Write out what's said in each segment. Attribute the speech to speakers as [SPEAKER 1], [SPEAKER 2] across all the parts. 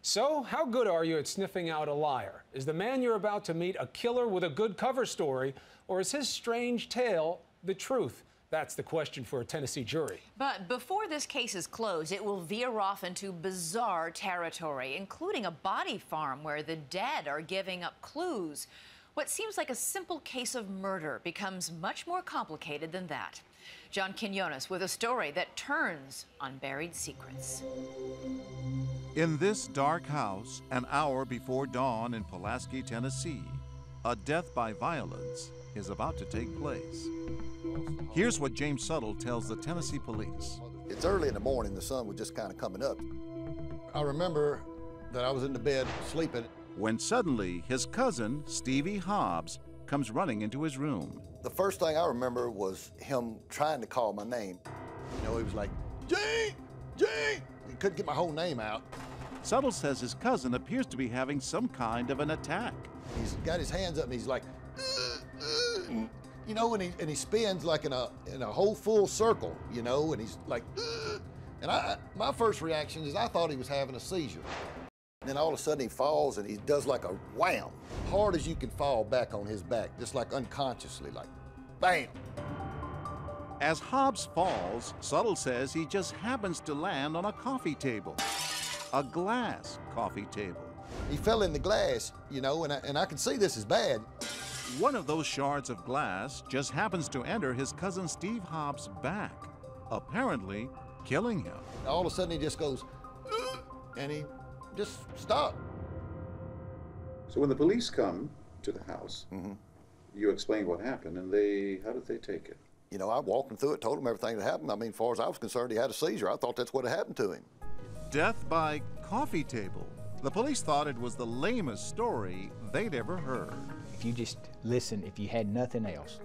[SPEAKER 1] So, how good are you at sniffing out a liar? Is the man you're about to meet a killer with a good cover story, or is his strange tale the truth? That's the question for a Tennessee jury.
[SPEAKER 2] But before this case is closed, it will veer off into bizarre territory, including a body farm where the dead are giving up clues. What seems like a simple case of murder becomes much more complicated than that. John Quinones with a story that turns on buried secrets.
[SPEAKER 3] In this dark house, an hour before dawn in Pulaski, Tennessee, a death by violence is about to take place. Here's what James Suttle tells the Tennessee police.
[SPEAKER 4] It's early in the morning, the sun was just kind of coming up. I remember that I was in the bed sleeping.
[SPEAKER 3] When suddenly his cousin, Stevie Hobbs, comes running into his room.
[SPEAKER 4] The first thing I remember was him trying to call my name. You know, he was like, Gene, Gene! He couldn't get my whole name out.
[SPEAKER 3] Suttle says his cousin appears to be having some kind of an attack.
[SPEAKER 4] He's got his hands up and he's like, you know, and he spins like in a whole full circle, you know, and he's like, and my first reaction is I thought he was having a seizure. And then all of a sudden he falls and he does like a wham, hard as you can fall back on his back, just like unconsciously, like bam.
[SPEAKER 3] As Hobbs falls, Suttle says he just happens to land on a coffee table, a glass coffee table.
[SPEAKER 4] He fell in the glass, you know, and I can see this is bad.
[SPEAKER 3] One of those shards of glass just happens to enter his cousin Steve Hobbs' back, apparently killing him.
[SPEAKER 4] All of a sudden he just goes, and he just stopped.
[SPEAKER 5] So when the police come to the house, you explain what happened, and how did they take it?
[SPEAKER 4] You know, I walked him through it, told him everything that happened. I mean, as far as I was concerned, he had a seizure. I thought that's what had happened to him.
[SPEAKER 3] Death by coffee table. The police thought it was the lamest story they'd ever heard.
[SPEAKER 6] If you just listen, if you had nothing else,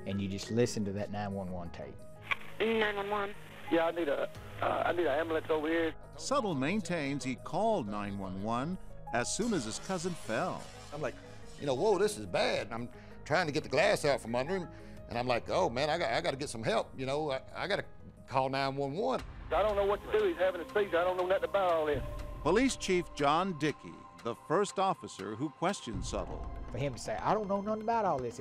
[SPEAKER 6] and you just listen to that 911 tape.
[SPEAKER 7] 911.
[SPEAKER 8] Yeah, I need an ambulance over here.
[SPEAKER 3] Suttle maintains he called 911 as soon as his cousin fell.
[SPEAKER 4] I'm like, you know, whoa, this is bad. I'm trying to get the glass out from under him, and I'm like, oh man, I got to get some help. You know, I got to call 911.
[SPEAKER 8] I don't know what to do. He's having a seizure. I don't know nothing about all this.
[SPEAKER 3] Police Chief John Dickey, the first officer who questioned Suttle.
[SPEAKER 6] For him to say, I don't know nothing about all this,